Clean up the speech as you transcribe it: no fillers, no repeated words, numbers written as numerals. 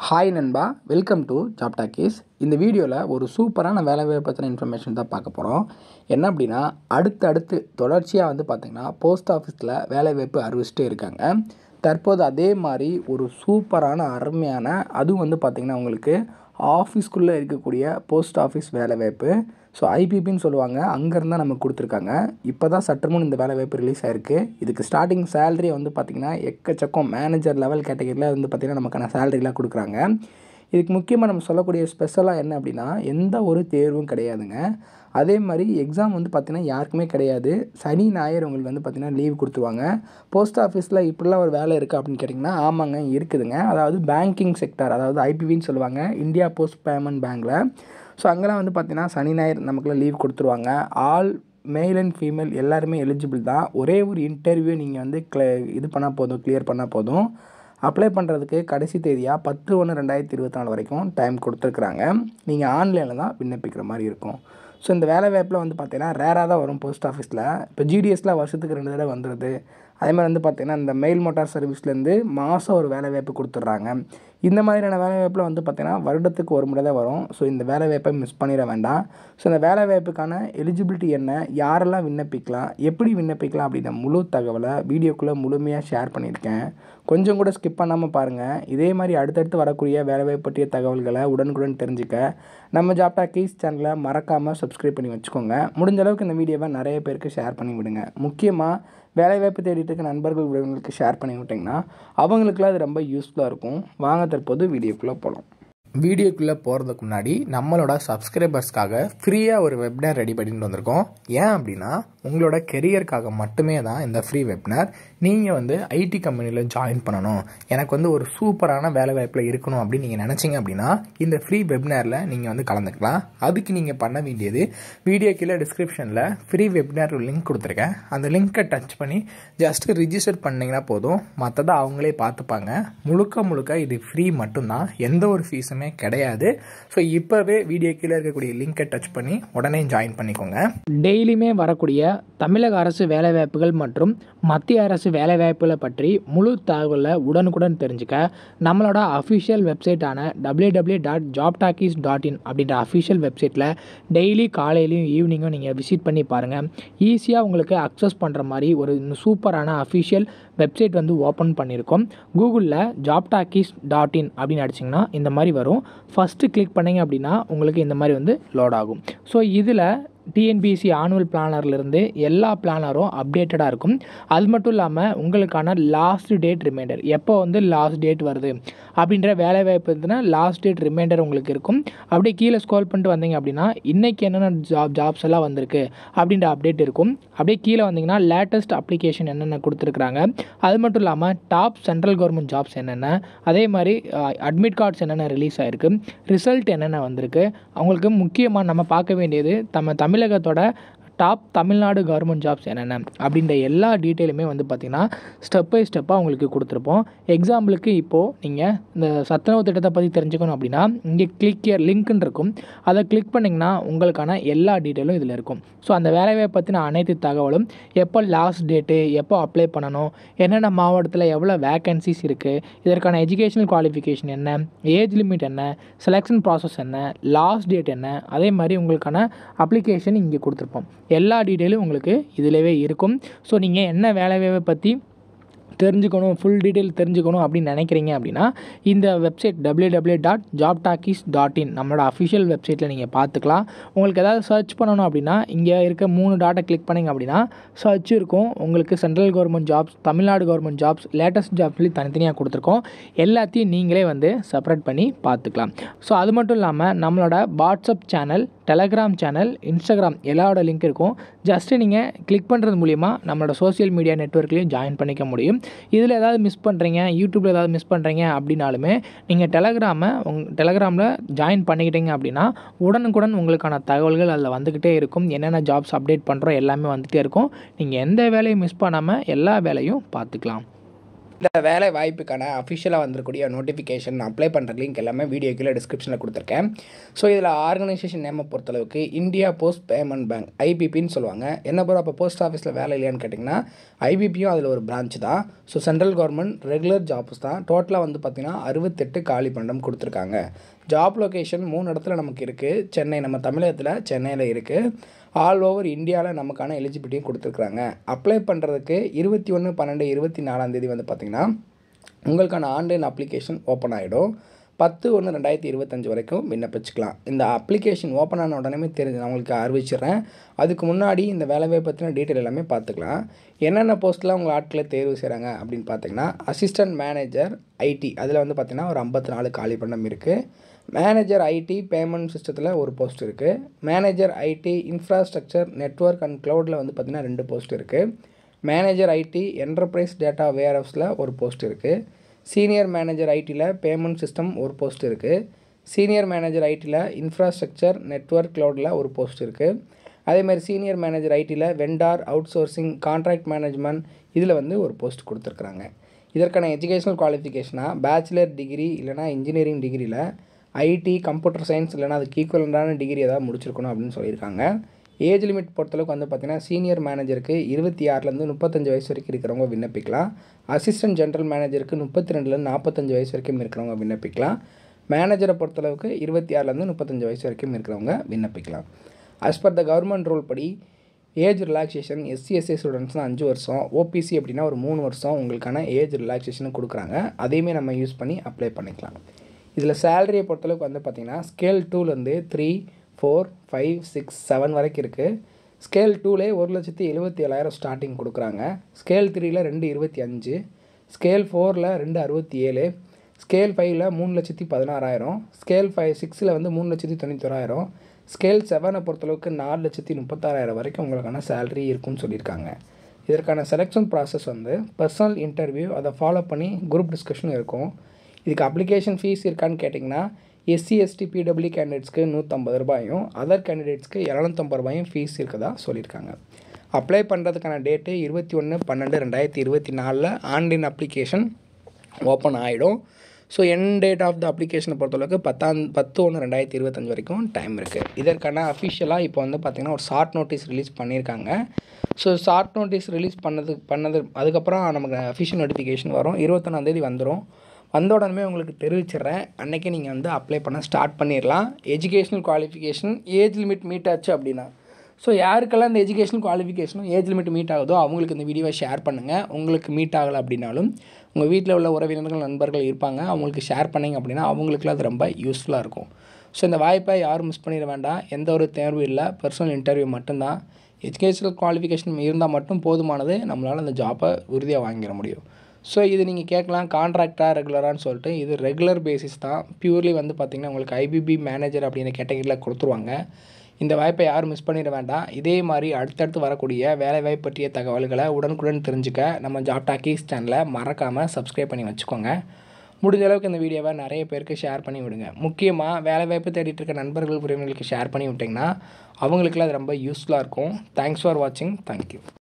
Hi நண்பா, welcome to job talkies. இந்த வீடியோவில் ஒரு சூப்பரான வேலைவாய்ப்பு பற்றின இன்ஃபர்மேஷன் தான் பார்க்க போகிறோம். என்ன அப்படின்னா, அடுத்து தொடர்ச்சியாக பார்த்திங்கன்னா போஸ்ட் ஆஃபீஸில் வேலைவாய்ப்பு அறிவிச்சிட்டே இருக்காங்க. தற்போது அதே மாதிரி ஒரு சூப்பரான அருமையான அதுவும் பார்த்திங்கன்னா உங்களுக்கு ஆஃபீஸ்க்குள்ளே இருக்கக்கூடிய போஸ்ட் ஆஃபீஸ் வேலைவாய்ப்பு. ஸோ ஐபிபின்னு சொல்லுவாங்க, அங்கேருந்து தான் நமக்கு கொடுத்துருக்காங்க. இப்போ தான் சற்றுமுன் இந்த வேலைவாய்ப்பு ரிலீஸ் ஆகிருக்கு. இதுக்கு ஸ்டார்டிங் சேலரி பார்த்திங்கன்னா எக்கச்சக்கம் மேனேஜர் லெவல் கேட்டகரியில் பார்த்திங்கன்னா நமக்கான சேலரிலாம் கொடுக்குறாங்க. இதுக்கு முக்கியமாக நம்ம சொல்லக்கூடிய ஸ்பெஷலாக என்ன அப்படின்னா, எந்த ஒரு தேர்வும் கிடையாதுங்க. அதே மாதிரி எக்ஸாம் பார்த்திங்கன்னா யாருக்குமே கிடையாது. சனி ஞாயிறு உங்களுக்கு பார்த்திங்கன்னா லீவ் கொடுத்துருவாங்க. போஸ்ட் ஆஃபீஸில் இப்படிலாம் ஒரு வேலை இருக்குது அப்படின்னு கேட்டிங்கன்னா, ஆமாங்க இருக்குதுங்க. அதாவது பேங்கிங் செக்டார், அதாவது ஐபிபின்னு சொல்லுவாங்க, இந்தியா போஸ்ட் பேமெண்ட் பேங்கில். ஸோ அங்கெல்லாம் பார்த்திங்கன்னா சனி ஞாயிறு நமக்குலாம் லீவ் கொடுத்துருவாங்க. ஆல் மேல் அண்ட் ஃபீமேல் எல்லாருமே எலிஜிபிள் தான். ஒரே ஒரு இன்டர்வியூ நீங்கள் இது பண்ணால் போதும், கிளியர் பண்ணால் போதும். அப்ளை பண்ணுறதுக்கு கடைசி தேதியாக 10/1/2024 வரைக்கும் டைம் கொடுத்துருக்குறாங்க. நீங்கள் ஆன்லைனில் தான் விண்ணப்பிக்கிற மாதிரி இருக்கும். ஸோ இந்த வேலை வாய்ப்பில் பார்த்திங்கன்னா ரேராக தான் வரும் போஸ்ட் ஆஃபீஸில். இப்போ ஜிடிஎஸில் வருஷத்துக்கு 2 தடவை வந்துடுது. அதே மாதிரி பார்த்திங்கன்னா இந்த மெயில் மோட்டார் சர்வீஸ்லேருந்து மாதம் ஒரு வேலை வாய்ப்பு கொடுத்துட்றாங்க. இந்த மாதிரியான வேலை வாய்ப்பில் பார்த்திங்கன்னா வருடத்துக்கு ஒரு முறை தான் வரும். ஸோ இந்த வேலை வாய்ப்பை மிஸ் பண்ணிட வேண்டாம். ஸோ இந்த வேலை வாய்ப்புக்கான எலிஜிபிலிட்டி என்ன, யாரெல்லாம் விண்ணப்பிக்கலாம், எப்படி விண்ணப்பிக்கலாம் அப்படின்ற முழு தகவலை வீடியோக்குள்ளே முழுமையாக ஷேர் பண்ணியிருக்கேன். கொஞ்சம் கூட ஸ்கிப் பண்ணாமல் பாருங்கள். இதே மாதிரி அடுத்தடுத்து வரக்கூடிய வேலைவாய்ப்பு பற்றிய தகவல்களை உடனுக்குடன் தெரிஞ்சுக்க நம்ம ஜாப் டாக்கீஸ் சேனலை மறக்காமல் சப்ஸ்கிரைப் பண்ணி வச்சுக்கோங்க. முடிஞ்ச அளவுக்கு இந்த வீடியோவை நிறைய பேருக்கு ஷேர் பண்ணி விடுங்க. முக்கியமாக வேலைவாய்ப்பு தேடிட்டு இருக்க நண்பர்கள் உறவினர்களுக்கு ஷேர் பண்ணி விட்டிங்கன்னா அவங்களுக்குலாம் அது ரொம்ப யூஸ்ஃபுல்லாக இருக்கும். வாங்க தற்போது வீடியோக்குள்ளே போகலாம். வீடியோக்குள்ளே போகிறதுக்கு முன்னாடி நம்மளோட சப்ஸ்கிரைபர்ஸ்க்காக ஃப்ரீயாக ஒரு வெப்னார் ரெடி பண்ணிட்டு வந்திருக்கோம். ஏன் அப்படின்னா, உங்களோட கெரியருக்காக மட்டுமே தான் இந்த ஃப்ரீ வெப்னார். நீங்கள் ஐடி கம்பெனியில் ஜாயின் பண்ணணும், எனக்கு ஒரு சூப்பரான வேலை வாய்ப்பில் இருக்கணும் அப்படின்னு நீங்கள் நினச்சிங்க அப்படின்னா இந்த ஃப்ரீ வெப்னாரில் நீங்கள் கலந்துக்கலாம். அதுக்கு நீங்கள் பண்ண வேண்டியது, வீடியோ கீழே டிஸ்கிரிப்ஷனில் ஃப்ரீ வெப்னார் லிங்க் கொடுத்துருக்கேன். அந்த லிங்க்கை டச் பண்ணி ஜஸ்ட்டு ரிஜிஸ்டர் பண்ணிங்கன்னா போதும். மற்றதை அவங்களே பார்த்துப்பாங்க. முழுக்க இது ஃப்ரீ மட்டும்தான், எந்த ஒரு ஃபீஸுமே கிடையாது. ஸோ இப்போவே வீடியோ கீழே இருக்கக்கூடிய லிங்கை டச் பண்ணி உடனே ஜாயின் பண்ணிக்கோங்க. டெய்லியுமே வரக்கூடிய தமிழக அரசு வேலைவாய்ப்புகள் மற்றும் மத்திய அரசு வேலைவாய்ப்புகளை பற்றி முழு தகவலை உடனுக்குடன் தெரிஞ்சுக்க நம்மளோட அஃபிஷியல் வெப்சைட்டான www.jobtalkies.in அப்படின்ற அஃபிஷியல் வெப்சைட்டில் டெய்லி காலையிலையும் ஈவினிங்கும் நீங்கள் விசிட் பண்ணி பாருங்கள். ஈஸியாக உங்களுக்கு அக்சஸ் பண்ணுற மாதிரி ஒரு சூப்பரான அஃபிஷியல் வெப்சைட் ஓப்பன் பண்ணியிருக்கோம். கூகுளில் jobtalkies.in அப்படின்னு அடிச்சிங்கன்னா இந்த மாதிரி வரும். ஃபஸ்ட்டு கிளிக் பண்ணிங்க அப்படின்னா உங்களுக்கு இந்த மாதிரி லோட் ஆகும். ஸோ இதில் டிஎன்பிஎஸ்சி ஆனுவல் பிளானர்லேருந்து எல்லா பிளானரும் அப்டேட்டடாக இருக்கும். அது மட்டும் இல்லாமல் உங்களுக்கான லாஸ்ட் டேட் ரிமைண்டர், எப்போ லாஸ்ட் டேட் வருது அப்படின்ற வேலைவாய்ப்பு இருந்துன்னா லாஸ்ட் டேட் ரிமைண்டர் உங்களுக்கு இருக்கும். அப்படியே கீழே ஸ்க்ரோல் பண்ணிட்டு வந்தீங்க அப்படின்னா இன்றைக்கி என்னென்ன ஜாப்ஸ் எல்லாம் வந்திருக்கு அப்படின்ற அப்டேட் இருக்கும். அப்படியே கீழே வந்தீங்கன்னா லேட்டஸ்ட் அப்ளிகேஷன் என்னென்ன கொடுத்துருக்குறாங்க, அது மட்டும் இல்லாமல் டாப் சென்ட்ரல் கவர்மெண்ட் ஜாப்ஸ் என்னென்ன, அதே மாதிரி அட்மிட் கார்ட்ஸ் என்னென்ன ரிலீஸ் ஆகிருக்கு, ரிசல்ட் என்னென்ன வந்திருக்கு. அவங்களுக்கு முக்கியமாக நம்ம பார்க்க வேண்டியது தமிழகத்தோட டாப் தமிழ்நாடு கவர்மெண்ட் ஜாப்ஸ் என்னென்ன அப்படின்ற எல்லா டீட்டெயிலுமே பார்த்திங்கன்னா ஸ்டெப் பை ஸ்டெப்பாக உங்களுக்கு கொடுத்துருப்போம். எக்ஸாம்பிளுக்கு இப்போது நீங்கள் இந்த சத்துணவு திட்டத்தை பற்றி தெரிஞ்சுக்கணும் அப்படின்னா இங்கே கிளிக் லிங்க்னு இருக்கும். அதை கிளிக் பண்ணிங்கன்னா உங்களுக்கான எல்லா டீட்டெயிலும் இதில் இருக்கும். ஸோ அந்த வேலைவாய்ப்பை பற்றின அனைத்து தகவலும், எப்போ லாஸ்ட் டேட்டு, எப்போ அப்ளை பண்ணணும், என்னென்ன மாவட்டத்தில் எவ்வளோ வேக்கன்சிஸ் இருக்குது, இதற்கான எஜுகேஷனல் குவாலிஃபிகேஷன் என்ன, ஏஜ் லிமிட் என்ன, செலெக்ஷன் ப்ராசஸ் என்ன, லாஸ்ட் டேட் என்ன, அதே மாதிரி உங்களுக்கான அப்ளிகேஷன் இங்கே கொடுத்துருப்போம். எல்லா டீட்டெயிலும் உங்களுக்கு இதிலவே இருக்கும். ஸோ நீங்கள் என்ன வேலைவாய்ப்பை பற்றி தெரிஞ்சுக்கணும், ஃபுல் டீட்டெயில் தெரிஞ்சுக்கணும் அப்படின்னு நினைக்கிறீங்க அப்படின்னா இந்த வெப்சைட் www.jobtalkies.in நம்மளோட அஃபிஷியல் வெப்சைட்டில் நீங்கள் பார்த்துக்கலாம். உங்களுக்கு ஏதாவது சர்ச் பண்ணணும் அப்படின்னா இங்கே இருக்க 3 டாட்டை கிளிக் பண்ணிங்க அப்படின்னா சர்ச் இருக்கும். உங்களுக்கு central government jobs, Tamil Nadu government jobs, latest jobs சொல்லி தனித்தனியாக கொடுத்துருக்கோம். எல்லாத்தையும் நீங்களே செப்பரேட் பண்ணி பார்த்துக்கலாம். ஸோ அது மட்டும் இல்லாமல் நம்மளோட WhatsApp channel, Telegram channel, Instagram எல்லாரோட லிங்க் இருக்கும். ஜஸ்ட்டு நீங்கள் கிளிக் பண்ணுறது மூலிமா நம்மளோட சோஷியல் மீடியா நெட்வொர்க்லேயும் ஜாயின் பண்ணிக்க முடியும். இதில் ஏதாவது மிஸ் பண்ணுறீங்க, யூடியூப்பில் ஏதாவது மிஸ் பண்ணுறீங்க அப்படின்னாலுமே நீங்கள் டெலகிராமில் ஜாயின் பண்ணிக்கிட்டீங்க அப்படின்னா உடனுக்குடன் உங்களுக்கான தகவல்கள் அதில் வந்துக்கிட்டே இருக்கும். என்னென்ன ஜாப்ஸ் அப்டேட் பண்ணுறோம் எல்லாமே வந்துகிட்டே இருக்கும். நீங்கள் எந்த வேலையும் மிஸ் பண்ணாமல் எல்லா வேலையும் பார்த்துக்கலாம். இந்த வேலை வாய்ப்புக்கான அஃபிஷியலாக வந்திருக்கக்கூடிய நோட்டிஃபிகேஷன் அப்ளை பண்ணுற லிங்க் எல்லாமே வீடியோ கீழே டிஸ்கிரிப்ஷனில் கொடுத்துருக்கேன். ஸோ இதில் ஆர்கனைசேஷன் நேமை பொறுத்தளவுக்கு இந்தியா போஸ்ட் பேமெண்ட் பேங்க் ஐபிபின்னு சொல்லுவாங்க. என்ன ப்ரோ அப்போ போஸ்ட் ஆஃபீஸில் வேலை இல்லையான்னு கேட்டிங்கன்னா ஐபிபியும் அதில் ஒரு பிரான்ச் தான். So central government regular jobs தான். டோட்டலாக வந்து பார்த்திங்கன்னா 68 காலி பண்டம் கொடுத்துருக்காங்க. ஜாப் லொக்கேஷன் 3 இடத்துல நமக்கு இருக்குது. சென்னை, நம்ம தமிழகத்தில் சென்னையில் இருக்குது. ஆல் ஓவர் இந்தியாவில் நமக்கான எலிஜிபிலிட்டியும் கொடுத்துருக்குறாங்க. அப்ளை பண்ணுறதுக்கு 21/12/24 வந்து பார்த்திங்கன்னா உங்களுக்கான ஆன்லைன் அப்ளிகேஷன் ஓப்பன் ஆகிடும். 10/1/2025 வரைக்கும் விண்ணப்பிச்சுக்கலாம். இந்த அப்ளிகேஷன் ஓப்பன் ஆன உடனே நான் உங்களுக்கு அறிவிச்சிடுறேன். அதுக்கு முன்னாடி இந்த வேலைவாய்ப்பு பற்றின டீட்டெயில் எல்லாமே பார்த்துக்கலாம். என்னென்ன போஸ்ட்டில் உங்கள் ஆட்களை தேர்வு செய்கிறாங்க அப்படின்னு பார்த்தீங்கன்னா அசிஸ்டன்ட் மேனேஜர் ஐடி, அதில் வந்து பார்த்திங்கன்னா ஒரு 54 காலி பண்டம் இருக்குது. மேனேஜர் ஐடி பேமெண்ட் சிஸ்டத்தில் ஒரு போஸ்ட் இருக்குது. Manager IT infrastructure network and க்ளவுடில் வந்து பார்த்திங்கன்னா 2 போஸ்ட் இருக்குது. மேனேஜர் ஐடி என்டர்பிரைஸ் டேட்டா வேர்ஹவுஸில் ஒரு போஸ்ட் இருக்குது. சீனியர் மேனேஜர் ஐடியில் பேமெண்ட் சிஸ்டம் ஒரு போஸ்ட் இருக்குது. சீனியர் மேனேஜர் ஐடியில் இன்ஃப்ராஸ்ட்ரக்சர் நெட்வொர்க் க்ளவுடில் ஒரு போஸ்ட் இருக்குது. அதேமாதிரி சீனியர் மேனேஜர் ஐடியில் vendor outsourcing contract management இதில் வந்து ஒரு போஸ்ட் கொடுத்துருக்குறாங்க. இதற்கான எஜுகேஷனல் குவாலிஃபிகேஷனாக பேச்சுலர் டிகிரி இல்லைனா இன்ஜினியரிங் டிகிரியில் ஐடி கம்ப்யூட்டர் சயின்ஸ் இல்லைனா அதுக்கு ஈக்குவலண்டான டிகிரி ஏதாவது முடிச்சிருக்கணும் அப்படின்னு சொல்லியிருக்காங்க. ஏஜ் லிமிட் பொறுத்தளவுக்கு வந்து பார்த்திங்கன்னா சீனியர் மேனேஜருக்கு 26லேருந்து 35 வயசு வரைக்கும் இருக்கிறவங்க விண்ணப்பிக்கலாம். அசிஸ்டன்ட் ஜென்ரல் மேனேஜருக்கு 32லேருந்து 45 வயசு வரைக்கும் இருக்கிறவங்க விண்ணப்பிக்கலாம். மேனேஜரை பொறுத்தளவுக்கு 26லேருந்து 35 வயசு வரைக்கும் இருக்கிறவங்க விண்ணப்பிக்கலாம். As per the government rule படி ஏஜ் ரிலாக்ஸேஷன் எஸ்சி ஸ்டூடெண்ட்ஸ்னால் 5 வருஷம், ஓபிசி அப்படின்னா ஒரு 3 வருஷம் உங்களுக்கான ஏஜ் ரிலாக்ஸேஷன் கொடுக்குறாங்க. அதையுமே நம்ம யூஸ் பண்ணி அப்ளை பண்ணிக்கலாம். இதில் சேலரியை பொறுத்தளவுக்கு வந்து பார்த்திங்கன்னா ஸ்கேல் 2லேருந்து 3, 4, 5, 6, 7 வரைக்கும் இருக்குது. ஸ்கேல் 2லே 1,77,000 ஸ்டார்டிங் கொடுக்குறாங்க. ஸ்கேல் 3ல் 2,25,000, ஸ்கேல் 4ல் 2,67,000, ஸ்கேல் 5ல் 3,16,000, ஸ்கேல் 6ல் வந்து 3,91,000, ஸ்கேல் 7 பொறுத்தளவுக்கு 4,36,000 வரைக்கும் உங்களுக்கான சேலரி இருக்குன்னு சொல்லியிருக்காங்க. இதற்கான செலெக்ஷன் ப்ராசஸ் வந்து பர்சனல் இன்டர்வியூ, அதை ஃபாலோ பண்ணி குரூப் டிஸ்கஷனும் இருக்கும். இதுக்கு அப்ளிகேஷன் ஃபீஸ் இருக்கான்னு கேட்டிங்கன்னா எஸ்சி எஸ்டி பிடபிள்யூ கேண்டிடேட்ஸ்க்கு 150 ரூபாயும் அதர் கேண்டிடேட்ஸ்க்கு 250 ரூபாயும் ஃபீஸ் இருக்கதா சொல்லியிருக்காங்க. அப்ளை பண்ணுறதுக்கான டேட்டு 21/12/2024 ஆன்லைன் அப்ளிகேஷன் ஓப்பன் ஆகிடும். So end date of the அப்ளிகேஷனை பொறுத்தளவுக்கு 10/1/2025 வரைக்கும் டைம் இருக்குது. இதற்கான அஃபிஷியலாக இப்போ வந்து பார்த்திங்கன்னா ஒரு ஷார்ட் நோட்டீஸ் ரிலீஸ் பண்ணியிருக்காங்க. ஸோ ஷார்ட் நோட்டீஸ் ரிலீஸ் பண்ணது அதுக்கப்புறம் நமக்கு அஃபிஷியல் நோட்டிஃபிகேஷன் வரும். 21ஆம் வந்துடும். வந்த உடனே உங்களுக்கு தெரிவிச்சிடுறேன். அன்றைக்கி நீங்கள் வந்து அப்ளை பண்ண ஸ்டார்ட் பண்ணிடலாம். Educational qualification age limit meet ஆச்சு அப்படின்னா, ஸோ யாருக்கெல்லாம் இந்த எஜுகேஷனல் குவாலிஃபிகேஷனும் ஏஜ் லிமிட் மீட் ஆகுதோ அவங்களுக்கு இந்த வீடியோவை ஷேர் பண்ணுங்கள். உங்களுக்கு மீட் ஆகலை அப்படின்னாலும் உங்கள் வீட்டில் உள்ள உறவினர்கள் நண்பர்கள் இருப்பாங்க, அவங்களுக்கு ஷேர் பண்ணிங்க அப்படின்னா அவங்களுக்குலாம் அது ரொம்ப யூஸ்ஃபுல்லாக இருக்கும். ஸோ இந்த வாய்ப்பை யாரும் மிஸ் பண்ணிட வேண்டாம். எந்த ஒரு தேர்வும் இல்லை, பர்சனல் இன்டர்வியூ மட்டும்தான். எஜுகேஷனல் குவாலிஃபிகேஷன் இருந்தால் மட்டும் போதுமானது, நம்மளால் அந்த ஜாப்பை உறுதியாக வாங்கிட முடியும். ஸோ இது நீங்கள் கேட்கலாம் கான்ட்ராக்டாக ரெகுலரான்னு சொல்லிட்டு. இது ரெகுலர் பேசிஸ் தான். பியூர்லி வந்து பார்த்திங்கன்னா உங்களுக்கு ஐபிபி மேனேஜர் அப்படிங்கிற கேட்டகரியில் கொடுத்துருவாங்க. இந்த வாய்ப்பை யாரும் மிஸ் பண்ணிட வேண்டாம். இதே மாதிரி அடுத்தடுத்து வரக்கூடிய வேலைவாய்ப்பு பற்றிய தகவல்களை உடனுக்குடன் தெரிஞ்சுக்க நம்ம ஜாப் டாக்கீஸ் சேனலை மறக்காமல் சப்ஸ்கிரைப் பண்ணி வச்சுக்கோங்க. முடிஞ்ச அளவுக்கு இந்த வீடியோவை நிறைய பேருக்கு ஷேர் பண்ணி விடுங்க. முக்கியமாக வேலைவாய்ப்பு தேடிட்டு இருக்க நண்பர்கள் உறவினர்களுக்கு ஷேர் பண்ணி விட்டிங்கன்னா அவங்களுக்குலாம் அது ரொம்ப யூஸ்ஃபுல்லாக இருக்கும். தேங்க்ஸ் ஃபார் வாட்சிங். தேங்க்யூ.